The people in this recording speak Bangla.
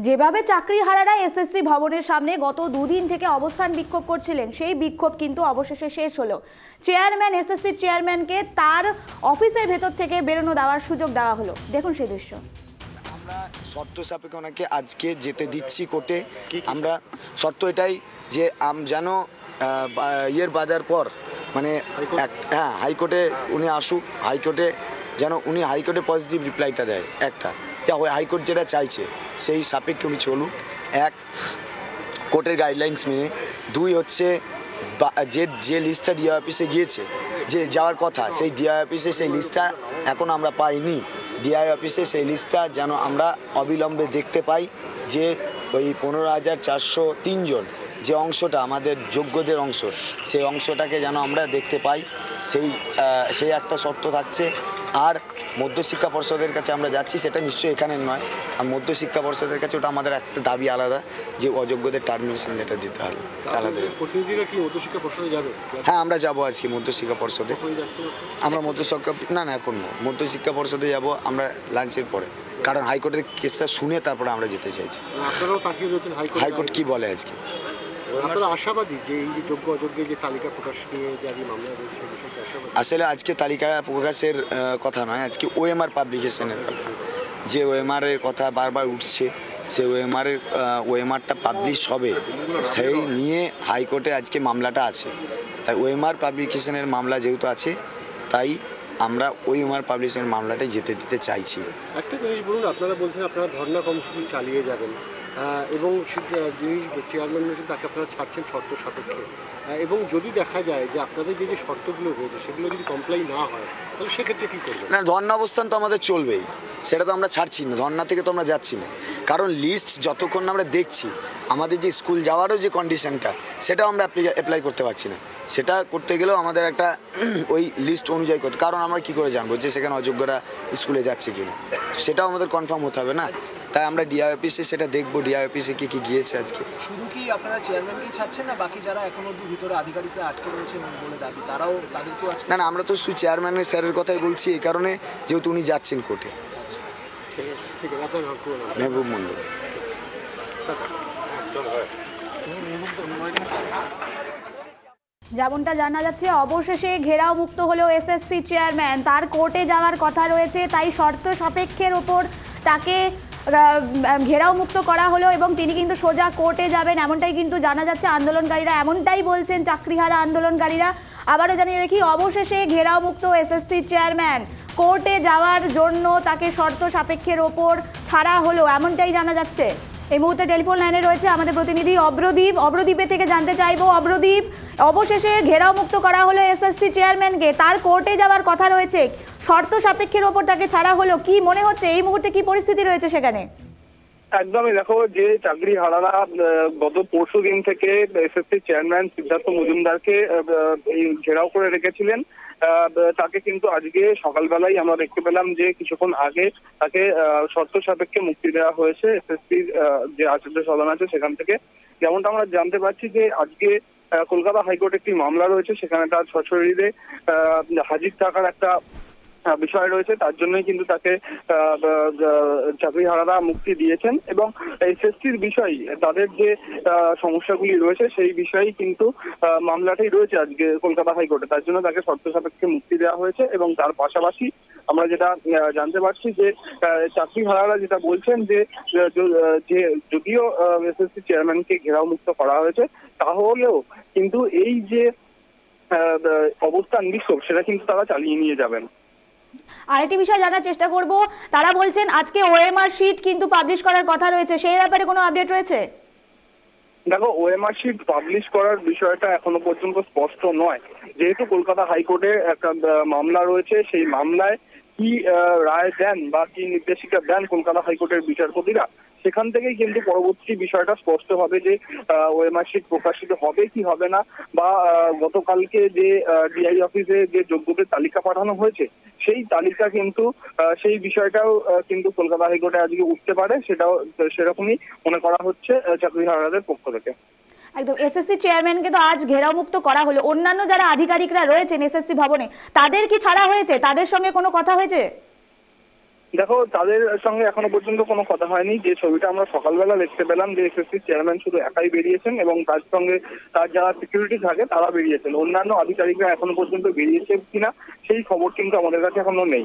যেভাবে চাকরিহারারা এসএসসি ভবনের সামনে গত দুদিন থেকে অবস্থান বিক্ষোভ করছিলেন, সেই বিক্ষোভ কিন্তু অবশেষে শেষ হলো। চেয়ারম্যান, এসএসসি চেয়ারম্যানকে তার অফিসের ভেতর থেকে বেরোনো দেওয়ার সুযোগ দেওয়া হলো। দেখুন সেই দৃশ্য। আমরা শর্ত সাপেক্ষে ওনাকে আজকে যেতে দিচ্ছি কোর্টে। আমরা শর্ত এটাই যে যেন ইয়ের বাজার পর মানে হ্যাঁ হাইকোর্টে উনি আসুক, হাইকোর্টে যেন উনি হাইকোর্টে পজিটিভ রিপ্লাইটা দেয়। একটা যা ওই হাইকোর্ট যেটা চাইছে সেই সাপেক্ষে উনি চলুক, এক কোর্টের গাইডলাইন্স মেনে। দুই হচ্ছে যে লিস্টটা ডিআই অফিসে গিয়েছে, যে যাওয়ার কথা, সেই ডিআই অফিসে সেই লিস্টটা এখন আমরা পাইনি। ডিআই অফিসে সেই লিস্টটা যেন আমরা অবিলম্বে দেখতে পাই, যে ওই 15,403 জন যে অংশটা আমাদের যোগ্যদের অংশ, সেই অংশটাকে যেন আমরা দেখতে পাই, সেই একটা শর্ত থাকছে। আর মধ্যশিক্ষা পর্ষদের কাছে আমরা যাচ্ছি, সেটা নিশ্চয়ই এখানে নয়। আর মধ্যশিক্ষা পর্ষদের কাছে ওটা আমাদের একটা দাবি আলাদা, যে অযোগ্যদের টার্মিনেশন লেটার দিতে হবে আলাদা। হ্যাঁ, আমরা যাবো আজকে মধ্যশিক্ষা পর্ষদে। আমরা মধ্যশিক্ষা পর্ষদে যাব আমরা লাঞ্চের পরে, কারণ হাইকোর্টের কেসটা শুনে তারপরে আমরা যেতে চাইছি। হাইকোর্ট কি বলে আজকে? আসলে আজকে তালিকা প্রকাশের কথা নয়, আজকে ওএমআর পাবলিকেশনের কথা। যে ওএমআরের কথা বারবার উঠছে, সে ওএমআরটা পাবলিশ হবে, সেই নিয়ে হাইকোর্টে আজকে মামলাটা আছে। তাই ওএমআর পাবলিকেশনের মামলা যেহেতু আছে, তাই আমরা ওএমআর পাবলিকেশনের মামলাটাই যেতে দিতে চাইছি। একটা জিনিস বলুন, আপনারা বলছেন আপনারা ধর্ণা কর্মসূচি চালিয়ে যাবেন, এবং যিনি চেয়ারম্যান রয়েছেন তাকে আপনারা ছাড়ছেন শর্ত সাপেক্ষে, এবং যদি দেখা যায় যে আপনাদের যে শর্তগুলো রয়েছে সেগুলো যদি কমপ্লাই না হয়, তাহলে সেক্ষেত্রে কী করবেন? না, ধর্ণা অবস্থান তো আমাদের চলবেই, সেটা তো আমরা ছাড়ছি না, ধর্ণা থেকে তো আমরা যাচ্ছি না। কারণ লিস্ট যতক্ষণ আমরা দেখছি, আমাদের যে স্কুল যাওয়ারও যে কন্ডিশনটা, সেটাও আমরা অ্যাপ্লাই করতে পারছি না। সেটা করতে গেলেও আমাদের একটা ওই লিস্ট অনুযায়ী করতে, কারণ আমরা কী করে জানবো যে সেখানে অযোগ্যরা স্কুলে যাচ্ছে কিনা, সেটাও আমাদের কনফার্ম হতে হবে না। তাই আমরা ডিআই অফিসে সেটা দেখবো, ডিআই অফিসে কি গিয়েছে আজকে। শুধু কি আপনারা চেয়ারম্যানকেই ছাড়ছেন, না বাকি যারা এখনো ভিতরে আধিকারিকরা আটকে রয়েছে বলে দাবি, তারাও তাদেরকেও আজকে? না, আমরা তো শুধু চেয়ারম্যানের স্যারের কথাই বলছি, এই কারণে যেহেতু উনি যাচ্ছেন কোর্টে। মেহবুব মন্ডল। যেমনটা জানা যাচ্ছে, অবশেষে ঘেরাও মুক্ত হলো এসএসসি চেয়ারম্যান। তার কোর্টে যাওয়ার কথা রয়েছে, তাই শর্ত সাপেক্ষের ওপর তাকে ঘেরাও মুক্ত করা হলো এবং তিনি কিন্তু সোজা কোর্টে যাবেন, এমনটাই কিন্তু জানা যাচ্ছে। আন্দোলনকারীরা এমনটাই বলছেন, চাকরিহারা আন্দোলনকারীরা। আবারও জানিয়ে রাখি, অবশেষে ঘেরাও মুক্ত এসএসসি চেয়ারম্যান। কোর্টে যাওয়ার জন্য তাকে শর্ত সাপেক্ষের ওপর ছাড়া হলো, এমনটাই জানা যাচ্ছে। এই মুহূর্তে টেলিফোন লাইনে রয়েছে আমাদের প্রতিনিধি অব্রদীপ। অব্রদীপের থেকে জানতে চাইবো, অব্রদীপ, অবশেষে ঘেরাও মুক্ত করা হলো এসএসসি চেয়ারম্যানকে, তার কোর্টে যাওয়ার কথা রয়েছে, শর্ত সাপেক্ষের ওপর তাকে ছাড়া হলো, কি মনে হচ্ছে এই মুহূর্তে, কি পরিস্থিতি রয়েছে সেখানে? একদমই, দেখো, যে চাকরি হারারা গত পরশু দিন থেকে এসএসসি চেয়ারম্যান সিদ্ধার্থ মজুমদারকে এই ঘেরাও করে রেখেছিলেন, তাকে কিন্তু আজকে সকালবেলায় আমরা দেখতে পেলাম যে কিছুক্ষণ আগে তাকে শর্ত সাপেক্ষে মুক্তি দেওয়া হয়েছে এসএসসির যে আচার্য সদন আছে সেখান থেকে। যেমনটা আমরা জানতে পারছি যে আজকে কলকাতা হাইকোর্টে একটি মামলা রয়েছে, সেখানে তার সশরীরে হাজির থাকার একটা বিষয় রয়েছে, তার জন্যই কিন্তু তাকে চাকরিহারারা মুক্তি দিয়েছেন। এবং এসএসসির বিষয়, তাদের যে সমস্যাগুলি রয়েছে সেই বিষয়ে কিন্তু মামলাটাই রয়েছে আজকে কলকাতা হাইকোর্টে, তার জন্য তাকে শর্ত সাপেক্ষে মুক্তি দেওয়া হয়েছে। এবং তার পাশাপাশি আমরা যেটা জানতে পারছি যে চাকরিহারারা যেটা বলছেন যে যদিও এসএসসি চেয়ারম্যানকে ঘেরাও মুক্ত করা হয়েছে, তাহলেও কিন্তু এই যে অবস্থান বিক্ষোভ, সেটা কিন্তু তারা চালিয়ে নিয়ে যাবেন। আরেকটি বিষয় জানার চেষ্টা করব, তারা বলছেন আজকে ওএমআর শিট কিন্তু পাবলিশ করার কথা রয়েছে, সেই ব্যাপারে কোনো আপডেট রয়েছে? দেখো, ওএমআর শিট পাবলিশ করার বিষয়টা এখনো পর্যন্ত স্পষ্ট নয়, যেহেতু কলকাতা হাইকোর্টে একটা মামলা রয়েছে, সেই মামলায় কি রায় দেন বা কি নির্দেশিকা দেন কলকাতা হাইকোর্টের বিচারপতিরা, সেখান থেকেই কিন্তু পরবর্তী বিষয়টা স্পষ্ট হবে যে ওএমআর শিট প্রকাশিত হবে কি হবে না, বা গতকালকে যে ডিআই অফিসে যে যোগ্যদের তালিকা পাঠানো হয়েছে, সেই তালিকা কিন্তু সেই বিষয়টাও কিন্তু কলকাতা হাইকোর্টে আজকে উঠতে পারে, সেটাও সেরকমই মনে করা হচ্ছে চাকরিহারাদের পক্ষ থেকে। একদম, এসএসসি চেয়ারম্যানকে তো আজ ঘেরাও মুক্ত করা হলো, অন্যান্য যারা আধিকারিকরা রয়েছেন এসএসসি ভবনে, তাদের কি ছাড়া হয়েছে? তাদের সঙ্গে কোনো কথা হয়েছে? দেখো, তাদের সঙ্গে এখনো পর্যন্ত কোনো কথা হয়নি। যে ছবিটা আমরা সকালবেলা দেখতে পেলাম যে এসএসসি চেয়ারম্যান শুধু একাই বেরিয়েছেন এবং তার সঙ্গে তার যারা সিকিউরিটি থাকে তারা বেরিয়েছেন, অন্যান্য আধিকারিকরা এখনো পর্যন্ত বেরিয়েছে কিনা সেই খবর কিন্তু আমাদের কাছে এখনো নেই।